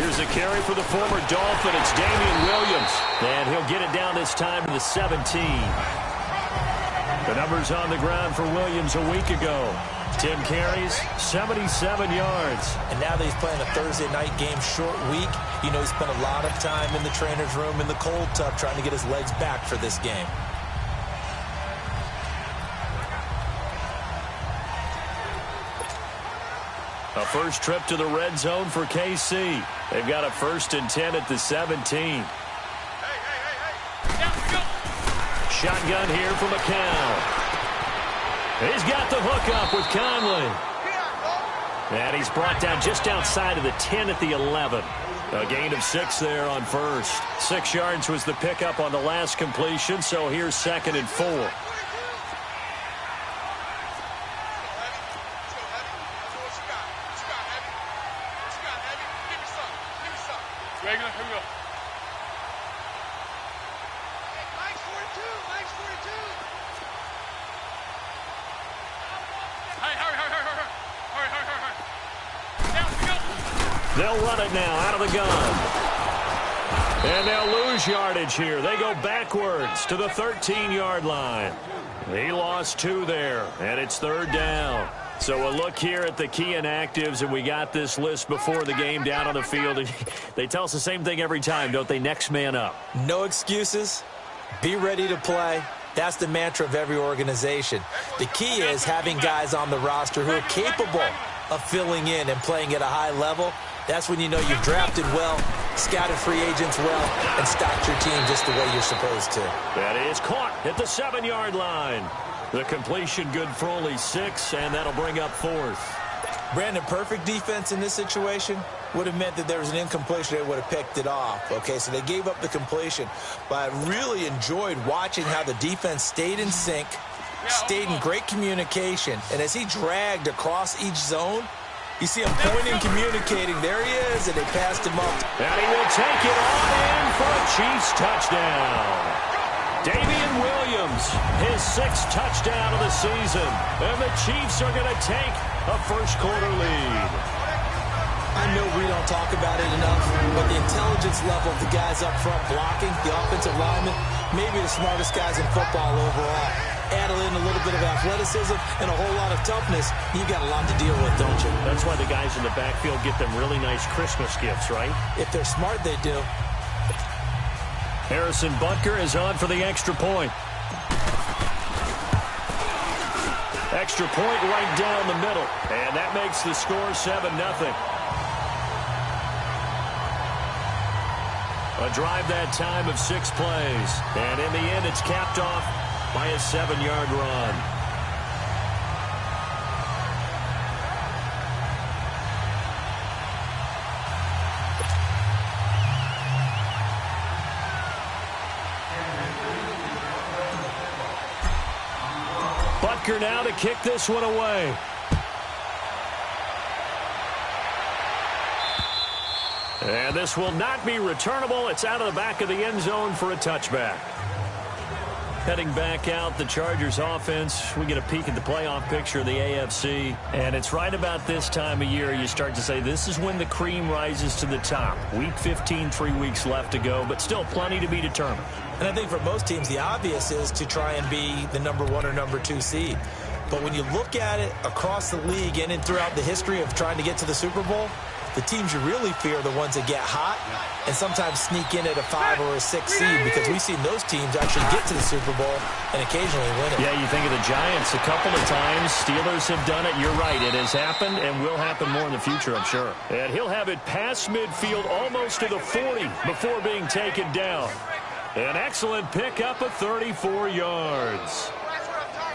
Here's a carry for the former Dolphin. It's Damian Williams. And he'll get it down this time to the 17. The numbers on the ground for Williams a week ago. 10 carries, 77 yards. And now that he's playing a Thursday night game, short week, you know he spent a lot of time in the trainer's room in the cold tub trying to get his legs back for this game. A first trip to the red zone for KC. They've got a 1st and 10 at the 17. Shotgun here for McCown. He's got the hook up with Conley. And he's brought down just outside of the 10 at the 11. A gain of 6 there on first. 6 yards was the pickup on the last completion, so here's 2nd and 4. They'll run it now out of the gun. And they'll lose yardage here. They go backwards to the 13-yard line. He lost 2 there, and it's 3rd down. So a look here at the key inactives, and we got this list before the game down on the field. They tell us the same thing every time, don't they? Next man up. No excuses. Be ready to play. That's the mantra of every organization. The key is having guys on the roster who are capable of filling in and playing at a high level. That's when you know you've drafted well, scouted free agents well, and stocked your team just the way you're supposed to. That is caught at the 7-yard line. The completion good for only 6, and that'll bring up 4th. Brandon, perfect defense in this situation would have meant that there was an incompletion. They would have picked it off. Okay, so they gave up the completion. But I really enjoyed watching how the defense stayed in sync, stayed in great communication, and as he dragged across each zone, you see him pointing, communicating. There he is, and they passed him up. And he will take it on in for a Chiefs touchdown. Damian Williams, his 6th touchdown of the season. And the Chiefs are going to take a first-quarter lead. I know we don't talk about it enough, but the intelligence level of the guys up front blocking, the offensive linemen, maybe the smartest guys in football overall. Add in a little bit of athleticism and a whole lot of toughness, you got a lot to deal with, don't you? That's why the guys in the backfield get them really nice Christmas gifts, right? If they're smart, they do. Harrison Butker is on for the extra point. Extra point right down the middle. And that makes the score 7-0. A drive that time of 6 plays. And in the end, it's capped off by a 7-yard run. Butker now to kick this one away. And this will not be returnable. It's out of the back of the end zone for a touchback. Heading back out, the Chargers offense, we get a peek at the playoff picture of the AFC. And it's right about this time of year you start to say this is when the cream rises to the top. Week 15, 3 weeks left to go, but still plenty to be determined. And I think for most teams, the obvious is to try and be the number 1 or number 2 seed. But when you look at it across the league and throughout the history of trying to get to the Super Bowl, the teams you really fear are the ones that get hot and sometimes sneak in at a 5 or a 6 seed, because we've seen those teams actually get to the Super Bowl and occasionally win it. Yeah, you think of the Giants a couple of times. Steelers have done it. You're right. It has happened and will happen more in the future, I'm sure. And he'll have it past midfield almost to the 40 before being taken down. An excellent pickup of 34 yards.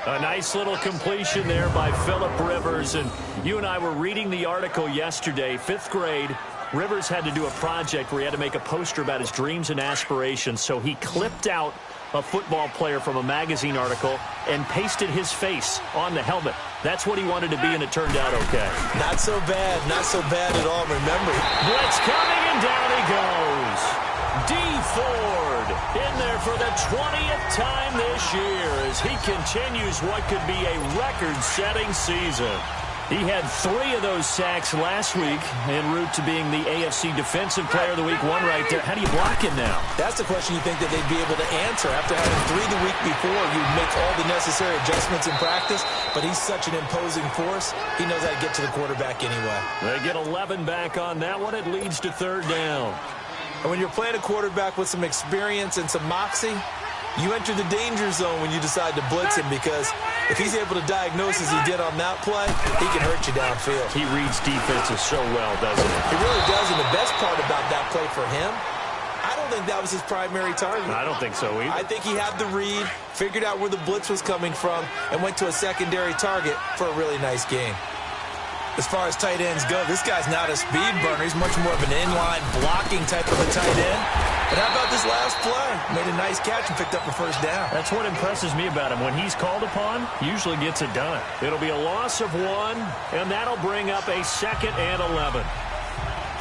A nice little completion there by Phillip Rivers. And you and I were reading the article yesterday, 5th grade. Rivers had to do a project where he had to make a poster about his dreams and aspirations. So he clipped out a football player from a magazine article and pasted his face on the helmet. That's what he wanted to be, and it turned out okay. Not so bad. Not so bad at all. Remember, blitz coming, and down he goes. D. Ford in there for the 20th time this year as he continues what could be a record-setting season. He had 3 of those sacks last week en route to being the AFC Defensive Player of the Week 1 right there. How do you block him now? That's the question you think that they'd be able to answer. After having 3 the week before, you'd make all the necessary adjustments in practice, but he's such an imposing force, he knows how to get to the quarterback anyway. They get 11 back on that one. It leads to 3rd down. And when you're playing a quarterback with some experience and some moxie, you enter the danger zone when you decide to blitz him, because if he's able to diagnose as he did on that play, he can hurt you downfield. He reads defenses so well, doesn't he? He really does, and the best part about that play for him, I don't think that was his primary target. I don't think so either. I think he had the read, figured out where the blitz was coming from, and went to a secondary target for a really nice game. As far as tight ends go, this guy's not a speed burner. He's much more of an inline blocking type of a tight end. But how about this last play? Made a nice catch and picked up a 1st down. That's what impresses me about him. When he's called upon, usually gets it done. It'll be a loss of 1, and that'll bring up a 2nd and 11.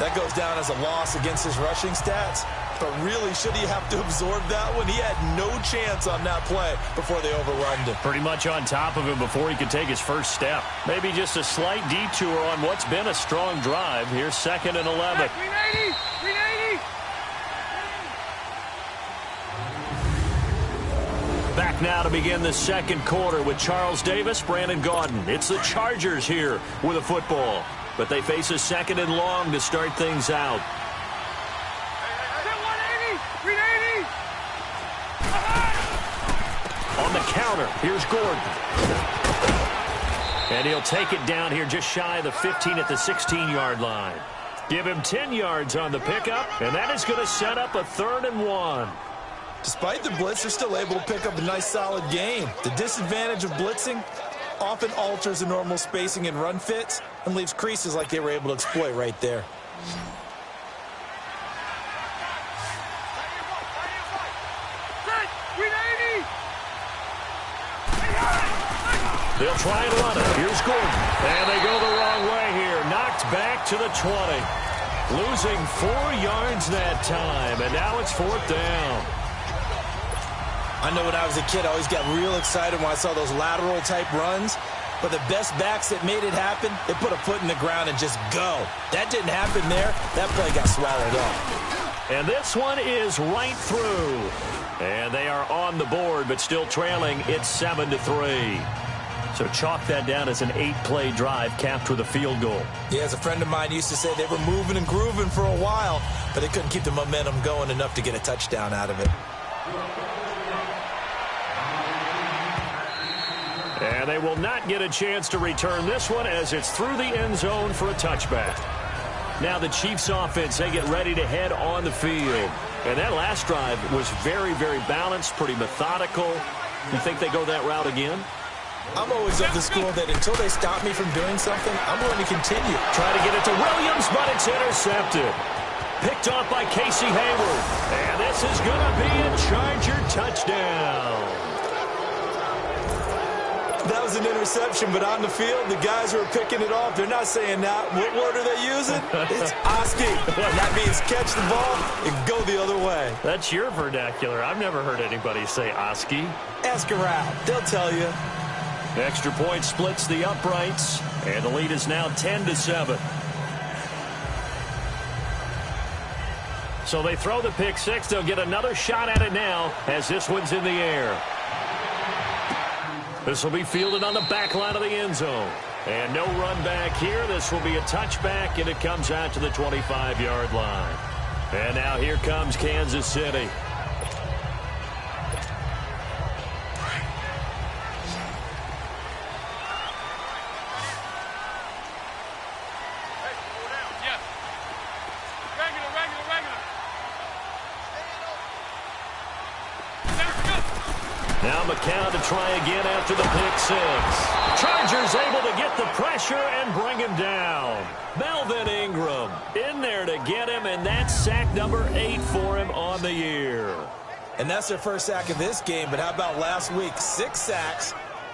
That goes down as a loss against his rushing stats. But really, should he have to absorb that one? He had no chance on that play before they overrun him. Pretty much on top of him before he could take his first step. Maybe just a slight detour on what's been a strong drive. Here's 2nd and 11. Back now to begin the 2nd quarter with Charles Davis, Brandon Gaudin. It's the Chargers here with a football. But they face a 2nd and long to start things out. On the counter, here's Gordon. And he'll take it down here just shy of the 15 at the 16-yard line. Give him 10 yards on the pickup, and that is going to set up a 3rd and 1. Despite the blitz, they're still able to pick up a nice, solid gain. The disadvantage of blitzing often alters the normal spacing and run fits and leaves creases like they were able to exploit right there. They'll try and run it. Here's Gordon. And they go the wrong way here. Knocked back to the 20. Losing 4 yards that time. And now it's 4th down. I know when I was a kid, I always got real excited when I saw those lateral-type runs. But the best backs that made it happen, they put a foot in the ground and just go. That didn't happen there. That play got swallowed up. And this one is right through. And they are on the board, but still trailing. It's 7-3. So chalk that down as an 8-play drive capped with a field goal. Yeah, as a friend of mine used to say, they were moving and grooving for a while, but they couldn't keep the momentum going enough to get a touchdown out of it. And they will not get a chance to return this one as it's through the end zone for a touchback. Now the Chiefs offense, they get ready to head on the field. And that last drive was very, very balanced, pretty methodical. You think they go that route again? I'm always of the school that until they stop me from doing something, I'm going to continue. Try to get it to Williams, but it's intercepted. Picked off by Casey Hayward. And this is going to be a Charger touchdown. That was an interception, but on the field, the guys who are picking it off, they're not saying that. What word are they using? It's Oski. That means catch the ball and go the other way. That's your vernacular. I've never heard anybody say Oski. Ask around. They'll tell you. Extra point splits the uprights, and the lead is now 10-7. So they throw the pick six. They'll get another shot at it now as this one's in the air. This will be fielded on the back line of the end zone. And no run back here. This will be a touchback, and it comes out to the 25-yard line. And now here comes Kansas City. Now McCown to try again after the pick six. Chargers able to get the pressure and bring him down. Melvin Ingram in there to get him, and that's sack number 8 for him on the year. And that's their first sack of this game, but how about last week? 6 sacks,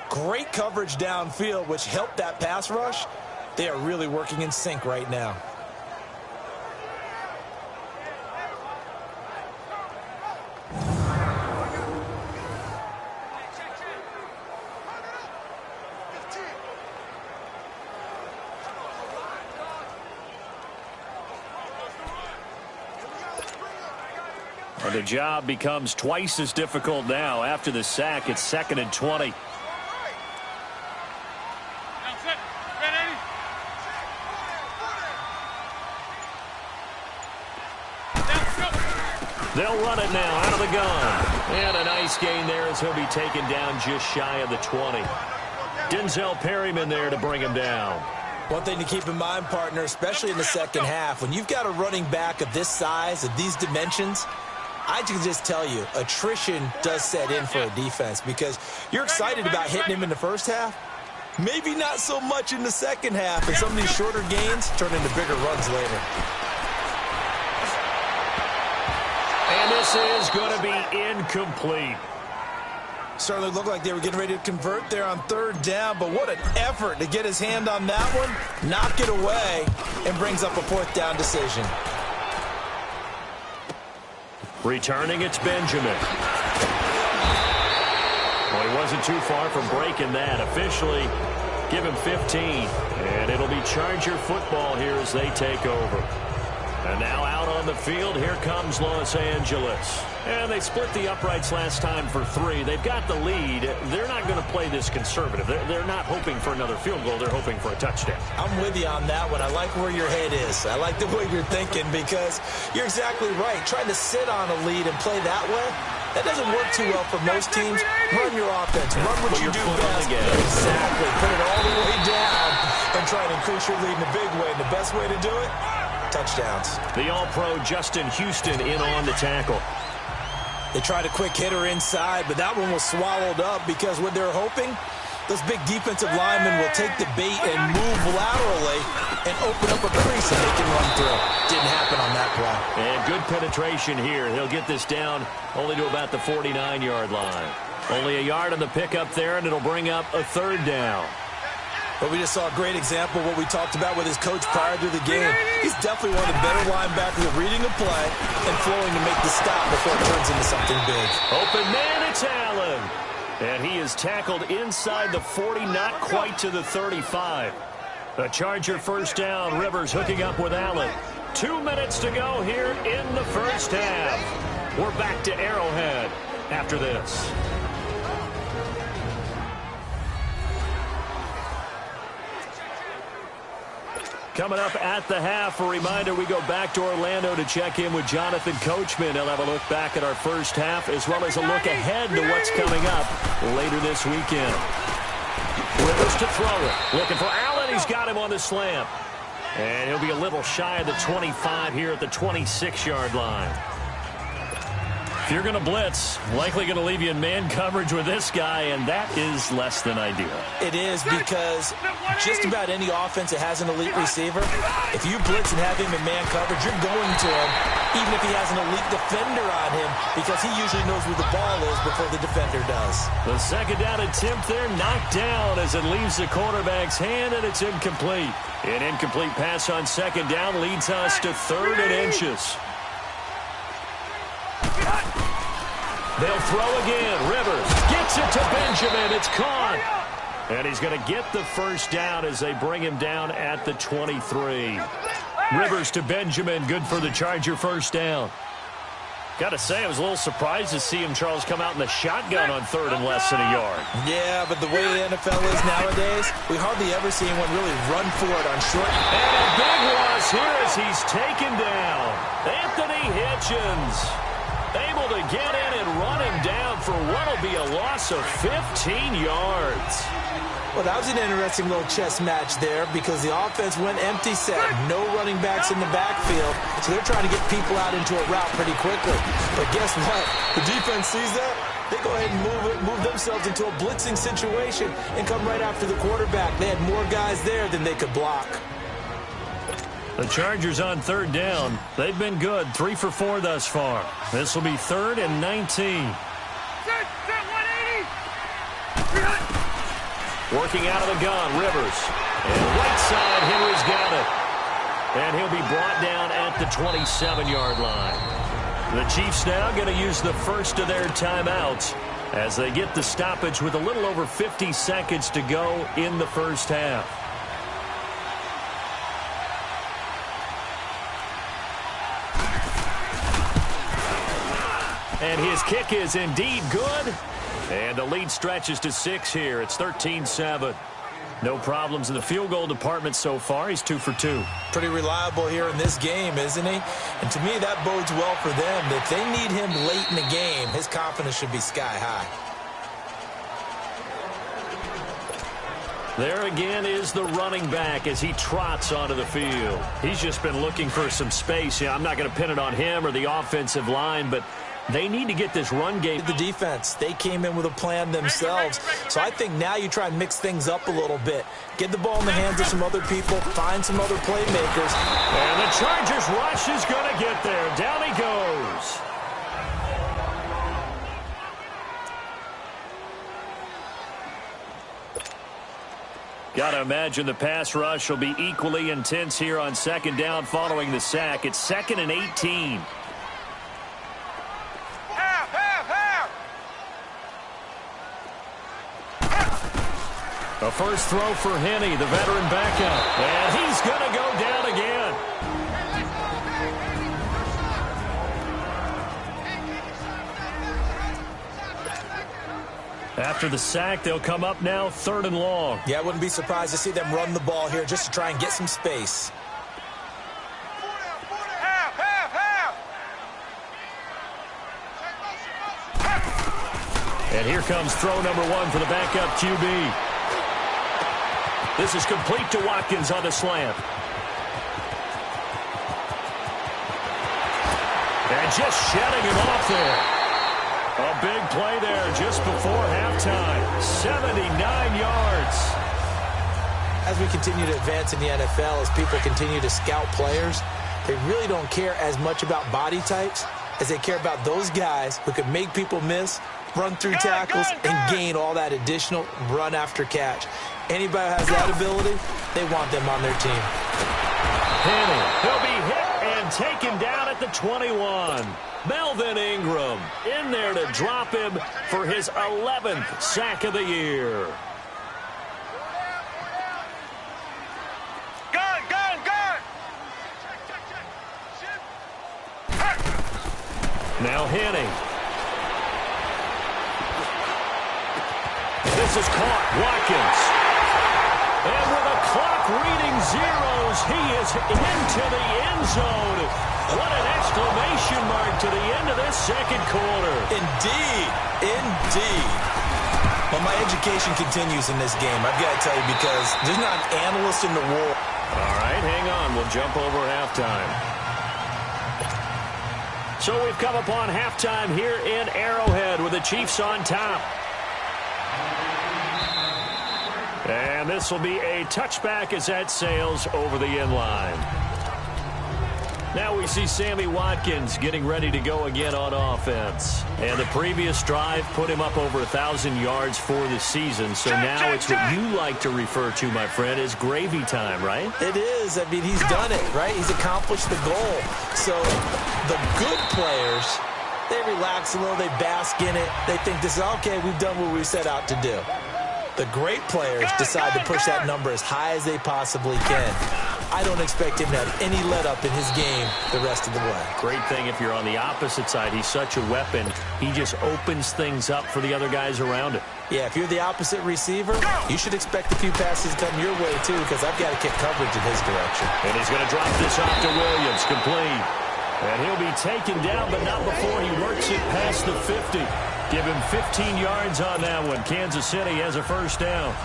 great coverage downfield, which helped that pass rush. They are really working in sync right now. And the job becomes twice as difficult now. After the sack, it's 2nd and 20. They'll run it now out of the gun. And a nice gain there as he'll be taken down just shy of the 20. Denzel Perryman there to bring him down. One thing to keep in mind, partner, especially in the second half, when you've got a running back of this size, of these dimensions, I can just tell you, attrition does set in for a defense because you're excited about hitting him in the first half. Maybe not so much in the second half, and some of these shorter gains turn into bigger runs later. And this is going to be incomplete. Certainly looked like they were getting ready to convert there on 3rd down, but what an effort to get his hand on that one, knock it away, and brings up a 4th down decision. Returning, it's Benjamin. Well, he wasn't too far from breaking that. Officially, give him 15. And it'll be Charger football here as they take over. And now out on the field, here comes Los Angeles. And they split the uprights last time for 3. They've got the lead. They're not going to play this conservative. They're not hoping for another field goal. They're hoping for a touchdown. I'm with you on that one. I like where your head is. I like the way you're thinking because you're exactly right. Trying to sit on a lead and play that way, that doesn't work too well for most teams. Run your offense. Run what you do best. Exactly. Put it all the way down and try and increase your lead in a big way. And the best way to do it, touchdowns. The All-Pro Justin Houston in on the tackle. They tried a quick hitter inside, but that one was swallowed up because what they're hoping, those big defensive linemen will take the bait and move laterally and open up a crease and they can run through. Didn't happen on that play. And good penetration here. He'll get this down only to about the 49-yard line. Only a yard on the pickup there, and it'll bring up a 3rd down. But we just saw a great example of what we talked about with his coach prior to the game. He's definitely one of the better linebackers at reading a play and flowing to make the stop before it turns into something big. Open man, it's Allen. And he is tackled inside the 40, not quite to the 35. A Charger 1st down. Rivers hooking up with Allen. 2 minutes to go here in the first half. We're back to Arrowhead after this. Coming up at the half, a reminder, we go back to Orlando to check in with Jonathan Coachman. He'll have a look back at our first half as well as a look ahead to what's coming up later this weekend. Rivers to throw it. Looking for Allen. He's got him on the slant. And he'll be a little shy of the 25 here at the 26-yard line. If you're going to blitz, likely going to leave you in man coverage with this guy, and that is less than ideal. It is because just about any offense that has an elite receiver, if you blitz and have him in man coverage, you're going to him, even if he has an elite defender on him, because he usually knows where the ball is before the defender does. The 2nd down attempt there knocked down as it leaves the quarterback's hand, and it's incomplete. An incomplete pass on 2nd down leads us to 3rd and inches. They'll throw again. Rivers gets it to Benjamin. It's caught. And he's going to get the 1st down as they bring him down at the 23. Rivers to Benjamin. Good for the Charger 1st down. Got to say, I was a little surprised to see him, Charles, come out in the shotgun on 3rd and less than a yard. Yeah, but the way the NFL is nowadays, we hardly ever see anyone really run for it on short. And a big loss here as he's taken down. Anthony Hitchens able to get in and run him down for what will be a loss of 15 yards. Well, that was an interesting little chess match there because the offense went empty set. No running backs in the backfield, so they're trying to get people out into a route pretty quickly. But guess what? The defense sees that. They go ahead and move themselves into a blitzing situation and come right after the quarterback. They had more guys there than they could block. The Chargers on 3rd down. They've been good. 3 for 4 thus far. This will be 3rd and 19. Working out of the gun, Rivers. And right side, Henry's got it. And he'll be brought down at the 27-yard line. The Chiefs now going to use the first of their timeouts as they get the stoppage with a little over 50 seconds to go in the first half. And his kick is indeed good. And the lead stretches to 6 here. It's 13-7. No problems in the field goal department so far. He's 2 for 2. Pretty reliable here in this game, isn't he? And to me, that bodes well for them. If they need him late in the game, his confidence should be sky high. There again is the running back as he trots onto the field. He's just been looking for some space. I'm not going to pin it on him or the offensive line, but they need to get this run game. The defense, they came in with a plan themselves. So I think now you try and mix things up a little bit. Get the ball in the hands of some other people. Find some other playmakers. And the Chargers rush is going to get there. Down he goes. Got to imagine the pass rush will be equally intense here on second down following the sack. It's 2nd and 18. A first throw for Henney, the veteran backup. And he's going to go down again. After the sack, they'll come up now 3rd and long. Yeah, I wouldn't be surprised to see them run the ball here just to try and get some space. And here comes throw number 1 for the backup QB. This is complete to Watkins on the slant. And just shedding him off there. A big play there just before halftime. 79 yards. As we continue to advance in the NFL, as people continue to scout players, they really don't care as much about body types as they care about those guys who can make people miss, run through tackles, and gain all that additional run after catch. Anybody who has that ability, they want them on their team. Henney, he'll be hit and taken down at the 21. Melvin Ingram in there to drop him for his 11th sack of the year. Now Henney. This is caught. Watkins. And with a clock reading zeros, he is into the end zone. What an exclamation mark to the end of this second quarter. Indeed. Indeed. Well, my education continues in this game, I've got to tell you, because there's not an analyst in the world. All right, hang on. We'll jump over halftime. So we've come upon halftime here in Arrowhead with the Chiefs on top. And this will be a touchback as that sails over the end line. Now we see Sammy Watkins getting ready to go again on offense. And the previous drive put him up over 1,000 yards for the season. So now it's what you like to refer to, my friend, as gravy time, right? It is. I mean, he's done it, right? He's accomplished the goal. So the good players, they relax a little, they bask in it. They think this is, okay, we've done what we set out to do. The great players decide to push that number as high as they possibly can. I don't expect him to have any let-up in his game the rest of the way. Great thing if you're on the opposite side. He's such a weapon. He just opens things up for the other guys around him. Yeah, if you're the opposite receiver, you should expect a few passes come your way, too, because I've got to kick coverage in his direction. And he's going to drop this off to Williams, complete. And he'll be taken down, but not before he works it past the 50. Give him 15 yards on that one. Kansas City has a first down.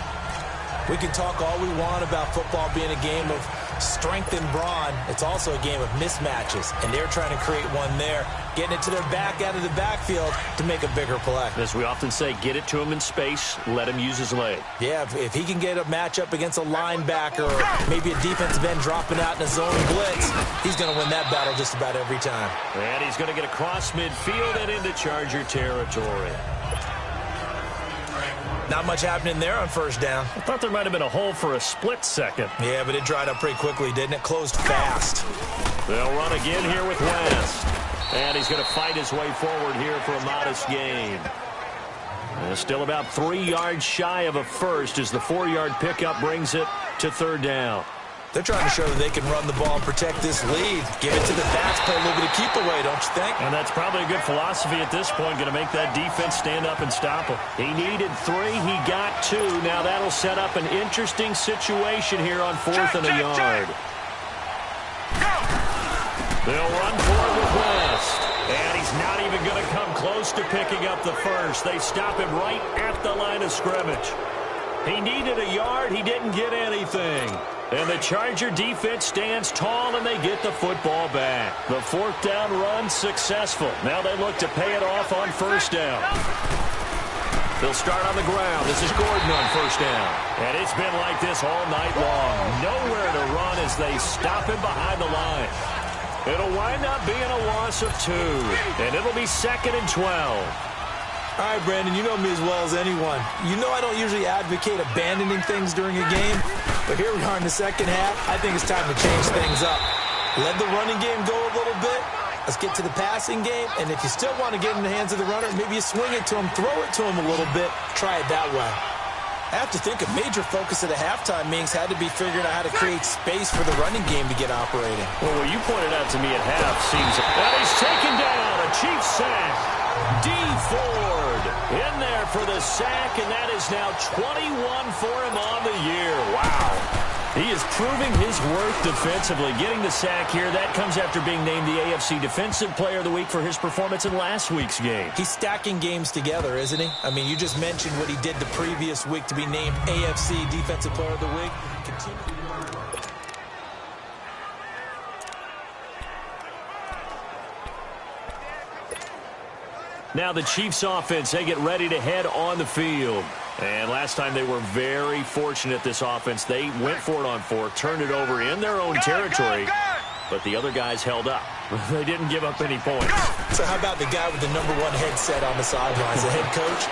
We can talk all we want about football being a game of strength and brawn. It's also a game of mismatches, and they're trying to create one there, getting it to their back out of the backfield to make a bigger play. As we often say, get it to him in space, let him use his leg. Yeah, if he can get a matchup against a linebacker or maybe a defensive end dropping out in a zone blitz, he's going to win that battle just about every time. And he's going to get across midfield and into Charger territory. Not much happening there on first down. I thought there might have been a hole for a split second. Yeah, but it dried up pretty quickly, didn't it? Closed fast. They'll run again here with West. And he's going to fight his way forward here for a modest gain. And still about 3 yards shy of a first as the 4-yard pickup brings it to third down. They're trying to show that they can run the ball and protect this lead. Give it to the backs, play a little bit of keep away, don't you think? And that's probably a good philosophy at this point, going to make that defense stand up and stop him. He needed 3, he got 2. Now that'll set up an interesting situation here on 4th and a yard. They'll run for it with West. And he's not even going to come close to picking up the first. They stop him right at the line of scrimmage. He needed a yard. He didn't get anything. And the Charger defense stands tall, and they get the football back. The 4th down run successful. Now they look to pay it off on 1st down. They'll start on the ground. This is Gordon on 1st down. And it's been like this all night long. Nowhere to run as they stop him behind the line. It'll wind up being a loss of 2. And it'll be 2nd and 12. All right, Brandon, you know me as well as anyone. You know I don't usually advocate abandoning things during a game, but here we are in the second half. I think it's time to change things up. Let the running game go a little bit. Let's get to the passing game, and if you still want to get in the hands of the runner, maybe you swing it to him, throw it to him a little bit, try it that way. I have to think a major focus at a halftime meetings had to be figuring out how to create space for the running game to get operating. Well, what you pointed out to me at half seems that he's taken down, a Chiefs sack. D. Ford in there for the sack, and that is now 21 for him on the year. Wow. He is proving his worth defensively. Getting the sack here, that comes after being named the AFC Defensive Player of the Week for his performance in last week's game. He's stacking games together, isn't he? I mean, you just mentioned what he did the previous week to be named AFC Defensive Player of the Week. Now the Chiefs offense, they get ready to head on the field. And last time they were very fortunate, this offense. They went for it on 4th, turned it over in their own territory, but the other guys held up. They didn't give up any points. So how about the guy with the #1 headset on the sidelines, the head coach?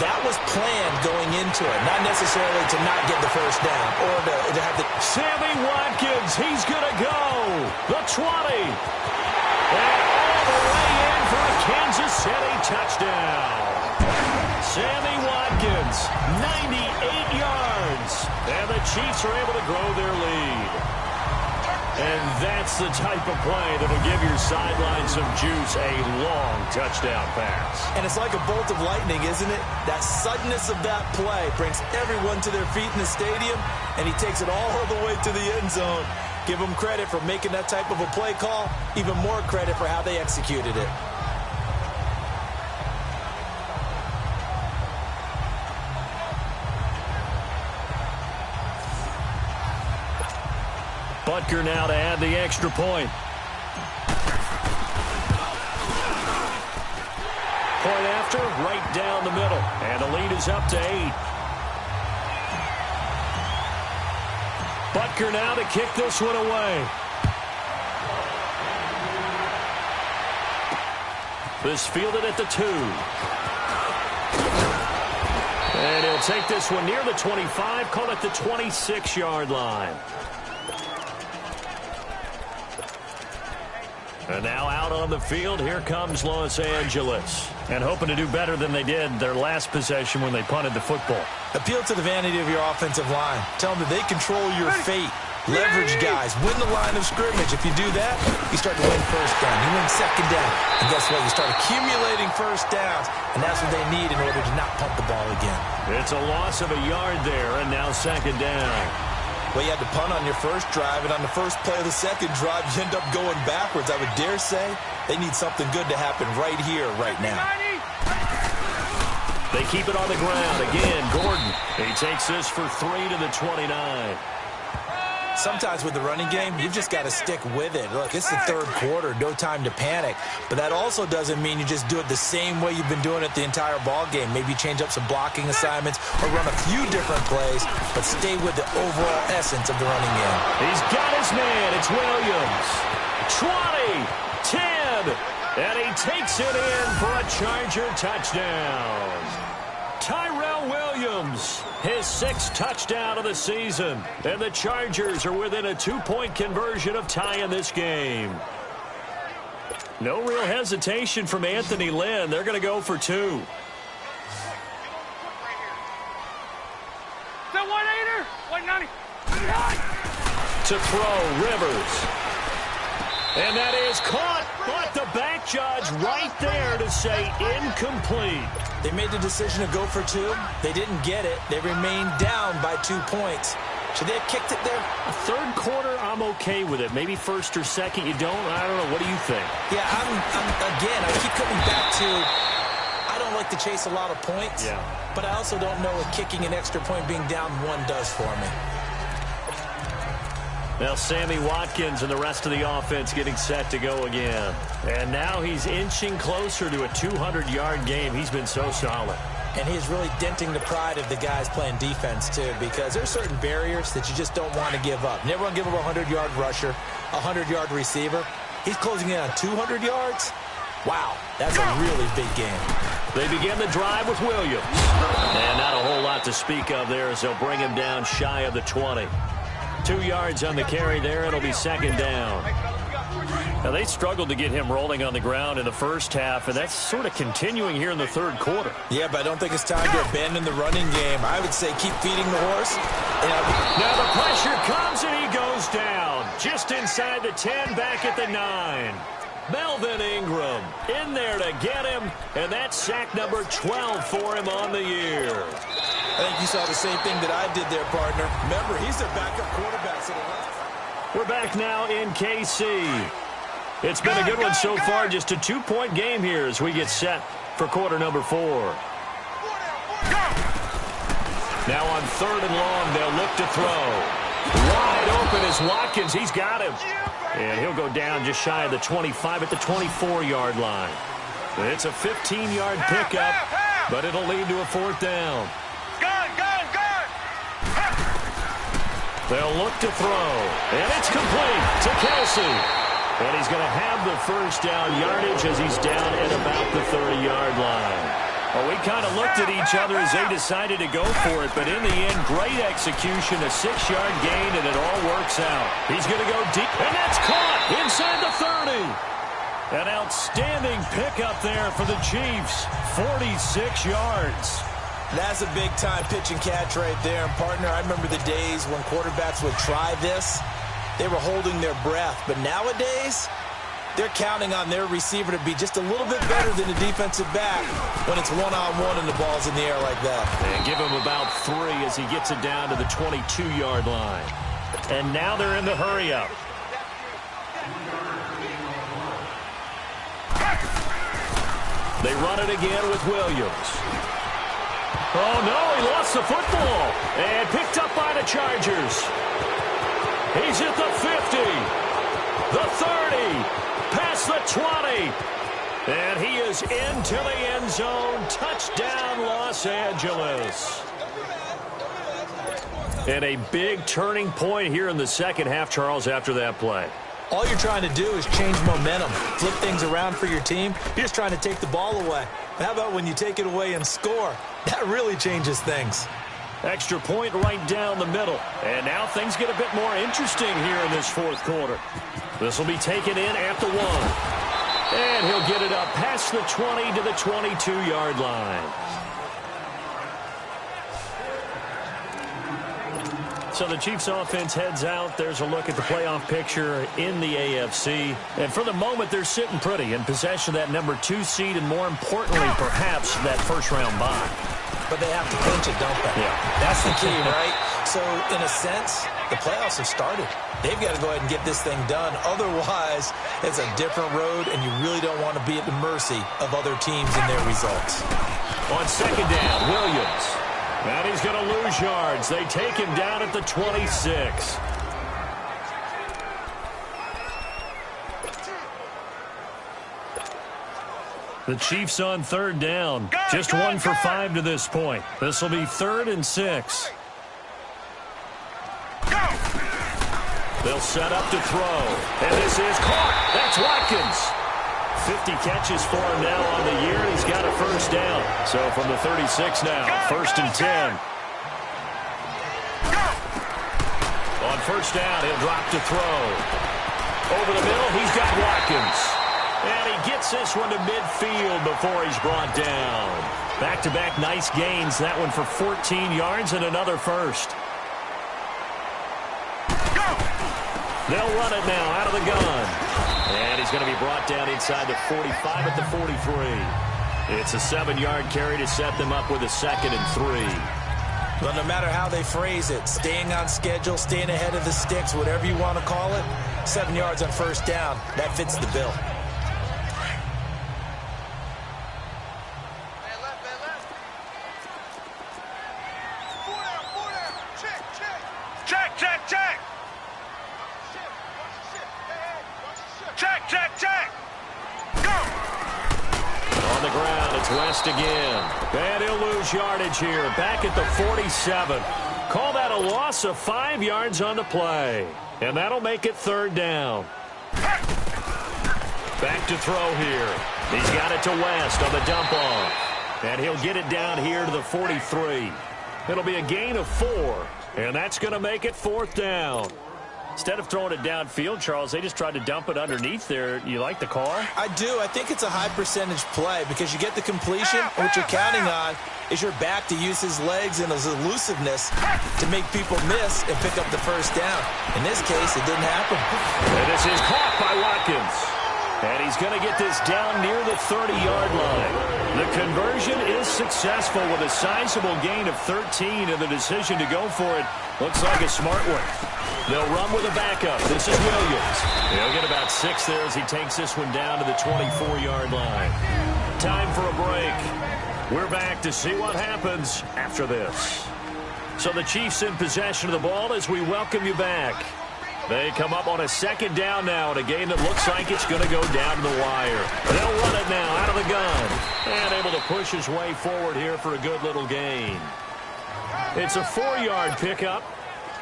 That was planned going into it, not necessarily to not get the first down or to have the... Sammy Watkins, he's going to go. The 20. And all the way in for a Kansas City touchdown. Sammy Watkins, 98 yards. And the Chiefs are able to grow their lead. And that's the type of play that'll give your sideline some juice, a long touchdown pass. And it's like a bolt of lightning, isn't it? That suddenness of that play brings everyone to their feet in the stadium, and he takes it all the way to the end zone. Give him credit for making that type of a play call, even more credit for how they executed it. Butker now to add the extra point. Point after, right down the middle. And the lead is up to 8. Butker now to kick this one away. This fielded at the 2. And he'll take this one near the 25, call it the 26-yard line. And now out on the field, here comes Los Angeles. And hoping to do better than they did their last possession when they punted the football. Appeal to the vanity of your offensive line. Tell them that they control your fate. Leverage guys. Win the line of scrimmage. If you do that, you start to win first down. You win second down. And guess what? You start accumulating first downs. And that's what they need in order to not punt the ball again. It's a loss of a yard there, and now second down. Well, you had to punt on your first drive, and on the first play of the second drive, you end up going backwards. I would dare say they need something good to happen right here, right now. They keep it on the ground. Again, Gordon. He takes this for 3 to the 29. Sometimes with the running game, you've just got to stick with it. Look, it's the third quarter, no time to panic. But that also doesn't mean you just do it the same way you've been doing it the entire ball game. Maybe change up some blocking assignments or run a few different plays, but stay with the overall essence of the running game. He's got his man. It's Williams. 20, 10, and he takes it in for a Charger touchdown. Tyrell Williams, his 6th touchdown of the season. And the Chargers are within a 2-point conversion of tying this game. No real hesitation from Anthony Lynn. They're going to go for 2. The 180er, 190. To throw, Rivers. And that is caught, but the back judge right there to say incomplete. They made the decision to go for 2. They didn't get it. They remained down by 2 points. Should they have kicked it there? A third quarter, I'm okay with it. Maybe first or second, you don't. I don't know. What do you think? Yeah, again, I keep coming back to I don't like to chase a lot of points. Yeah. But I also don't know what kicking an extra point being down 1 does for me. Now Sammy Watkins and the rest of the offense getting set to go again. And now he's inching closer to a 200-yard game. He's been so solid. And he's really denting the pride of the guys playing defense, too, because there's certain barriers that you just don't want to give up. Never want to give up a 100-yard rusher, a 100-yard receiver. He's closing in on 200 yards. Wow, that's a really big game. They begin the drive with Williams. And not a whole lot to speak of there as they'll bring him down shy of the 20. 2 yards on the carry there. It'll be second down. Now, they struggled to get him rolling on the ground in the first half, and that's sort of continuing here in the third quarter. Yeah, but I don't think it's time to abandon the running game. I would say keep feeding the horse. Now the pressure comes, and he goes down. Just inside the 10, back at the 9. Melvin Ingram in there to get him, and that's sack number 12 for him on the year. I think you saw the same thing that I did there, partner. Remember, he's their backup quarterback. So we're back now in KC. It's been a good one so far, just a 2-point game here as we get set for quarter number 4. Now on 3rd and long, they'll look to throw. Wide open is Watkins. He's got him. And he'll go down just shy of the 25 at the 24-yard line. It's a 15-yard pickup, but it'll lead to a 4th down. They'll look to throw, and it's complete to Kelsey. And he's going to have the first down yardage as he's down at about the 30-yard line. Well, we kind of looked at each other as they decided to go for it, but in the end, great execution, a 6-yard gain, and it all works out. He's going to go deep, and that's caught inside the 30. An outstanding pickup there for the Chiefs, 46 yards. That's a big-time pitch and catch right there. And, partner, I remember the days when quarterbacks would try this. They were holding their breath. But nowadays, they're counting on their receiver to be just a little bit better than the defensive back when it's one-on-one and the ball's in the air like that. And give him about 3 as he gets it down to the 22-yard line. And now they're in the hurry-up. They run it again with Williams. Oh, no, he lost the football. And picked up by the Chargers. He's at the 50, the 30, past the 20. And he is into the end zone. Touchdown, Los Angeles. And a big turning point here in the second half, Charles, after that play. All you're trying to do is change momentum, flip things around for your team. You're just trying to take the ball away. How about when you take it away and score? That really changes things. Extra point right down the middle. And now things get a bit more interesting here in this fourth quarter. This will be taken in at the 1. And he'll get it up past the 20 to the 22-yard line. So the Chiefs offense heads out. There's a look at the playoff picture in the AFC. And for the moment, they're sitting pretty in possession of that number 2 seed and, more importantly, perhaps that first-round bye. But they have to clinch it, don't they? Yeah. That's the key, right? So, in a sense, the playoffs have started. They've got to go ahead and get this thing done. Otherwise, it's a different road, and you really don't want to be at the mercy of other teams and their results. On second down, Williams. And he's going to lose yards. They take him down at the 26. The Chiefs on third down. Just 1 for 5 to this point. This will be 3rd and 6. They'll set up to throw. And this is caught. That's Watkins. 50 catches for him now on the year. He's got a first down. So from the 36 now, 1st and 10. On first down, he'll drop to throw. Over the middle, he's got Watkins. And he gets this one to midfield before he's brought down. Back-to-back nice gains. That one for 14 yards and another first. They'll run it now out of the gun. And he's going to be brought down inside the 45 at the 43. It's a 7-yard carry to set them up with a 2nd and 3. Well, no matter how they phrase it, staying on schedule, staying ahead of the sticks, whatever you want to call it, 7 yards on first down, that fits the bill. On the ground, it's West again. And he'll lose yardage here. Back at the 47. Call that a loss of 5 yards on the play. And that'll make it 3rd down. Back to throw here. He's got it to West on the dump off. And he'll get it down here to the 43. It'll be a gain of 4. And that's going to make it 4th down. Instead of throwing it downfield, Charles, they just tried to dump it underneath there. You like the call? I do. I think it's a high-percentage play because you get the completion, and what you're counting on is your back to use his legs and his elusiveness to make people miss and pick up the first down. In this case, it didn't happen. And this is caught by Watkins. And he's going to get this down near the 30-yard line. The conversion is successful with a sizable gain of 13, and the decision to go for it looks like a smart one. They'll run with a backup. This is Williams. He'll get about 6 there as he takes this one down to the 24-yard line. Time for a break. We're back to see what happens after this. So the Chiefs in possession of the ball as we welcome you back. They come up on a 2nd down now in a game that looks like it's going to go down to the wire. They'll run it now out of the gun. And able to push his way forward here for a good little gain. It's a 4-yard pickup.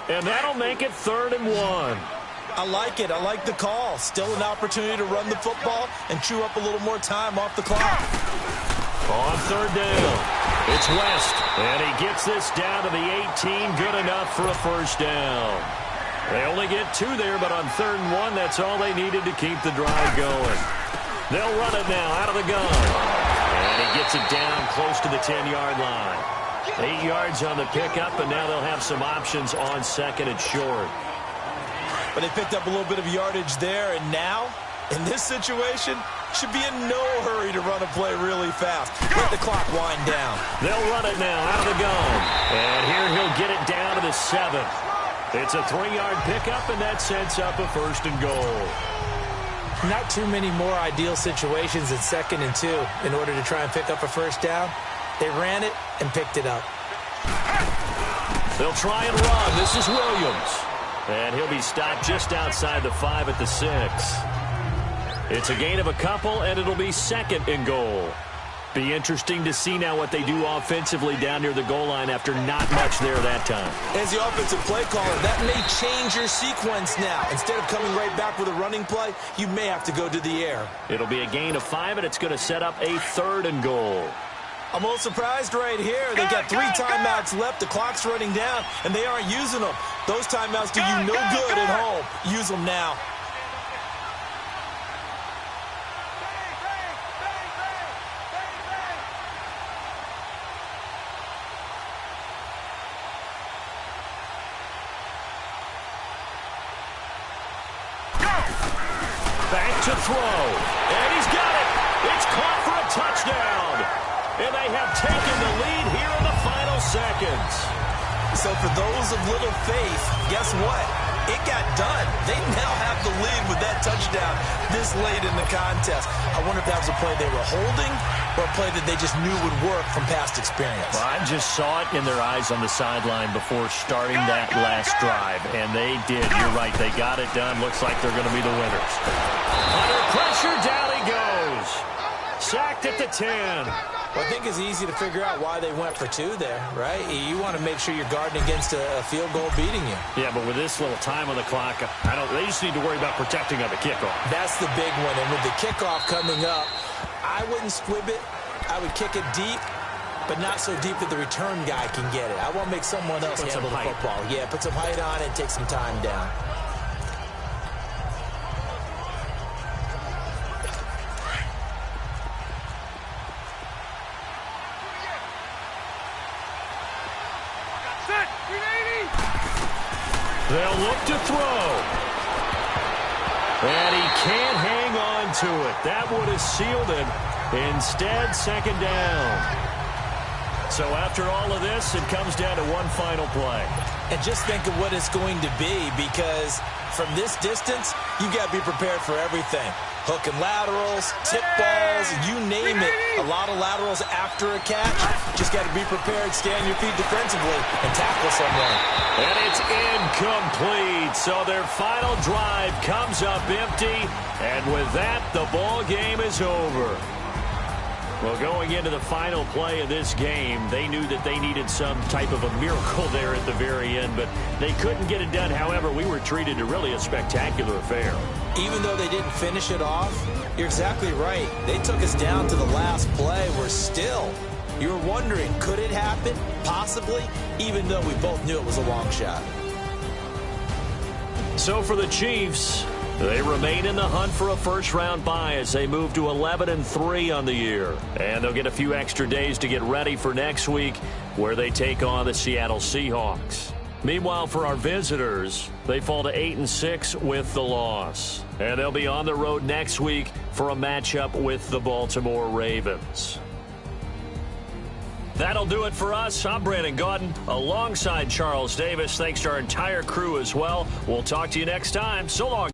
And that'll make it 3rd and 1. I like it. I like the call. Still an opportunity to run the football and chew up a little more time off the clock. On 3rd down, it's West. And he gets this down to the 18. Good enough for a first down. They only get 2 there, but on 3rd and 1, that's all they needed to keep the drive going. They'll run it now out of the gun. And he gets it down close to the 10-yard line. 8 yards on the pickup, and now they'll have some options on 2nd and short. But they picked up a little bit of yardage there, and now, in this situation, should be in no hurry to run a play really fast. Let the clock wind down. They'll run it now out of the gun. And here he'll get it down to the 7. It's a 3-yard pickup, and that sets up a 1st and goal. Not too many more ideal situations at 2nd and 2 in order to try and pick up a first down. They ran it and picked it up. They'll try and run. This is Williams. And he'll be stopped just outside the 5 at the 6. It's a gain of a couple, and it'll be 2nd and goal. Be interesting to see now what they do offensively down near the goal line after not much there that time. As the offensive play caller, that may change your sequence now. Instead of coming right back with a running play, you may have to go to the air. It'll be a gain of 5, and it's going to set up a 3rd and goal. I'm a little surprised right here. They've got 3 timeouts left. The clock's running down, and they aren't using them. Those timeouts do you no good at home. Use them now. Back to throw. And he's got it. It's caught for a touchdown. And they have taken the lead here in the final seconds. So for those of little faith, guess what? It got done. They now have the lead with that touchdown this late in the contest. I wonder if that was a play they were holding or a play that they just knew would work from past experience. Well, I just saw it in their eyes on the sideline before starting that last drive, and they did. You're right. They got it done. Looks like they're going to be the winners. Under pressure, down he goes. Sacked at the 10. Well, I think it's easy to figure out why they went for 2 there, right? You want to make sure you're guarding against a field goal beating you. Yeah, but with this little time on the clock, they just need to worry about protecting on the kickoff. That's the big one, and with the kickoff coming up, I wouldn't squib it. I would kick it deep, but not so deep that the return guy can get it. I want to make someone else handle the football. Yeah, put some height on it and take some time down. They'll look to throw. And he can't hang on to it. That would have sealed it. Instead, second down. So after all of this, it comes down to one final play. And just think of what it's going to be, because from this distance, you've got to be prepared for everything. Hook and laterals, tip balls, you name it. A lot of laterals after a catch. Just got to be prepared, stay on your feet defensively, and tackle someone. And it's incomplete. So their final drive comes up empty. And with that, the ball game is over. Well, going into the final play of this game, they knew that they needed some type of a miracle there at the very end, but they couldn't get it done. However, we were treated to really a spectacular affair. Even though they didn't finish it off, you're exactly right. They took us down to the last play. We're still, you were wondering, could it happen? Possibly, even though we both knew it was a long shot. So for the Chiefs, they remain in the hunt for a first-round bye as they move to 11-3 on the year. And they'll get a few extra days to get ready for next week, where they take on the Seattle Seahawks. Meanwhile, for our visitors, they fall to 8-6 with the loss. And they'll be on the road next week for a matchup with the Baltimore Ravens. That'll do it for us. I'm Brandon Gaudin alongside Charles Davis. Thanks to our entire crew as well. We'll talk to you next time. So long.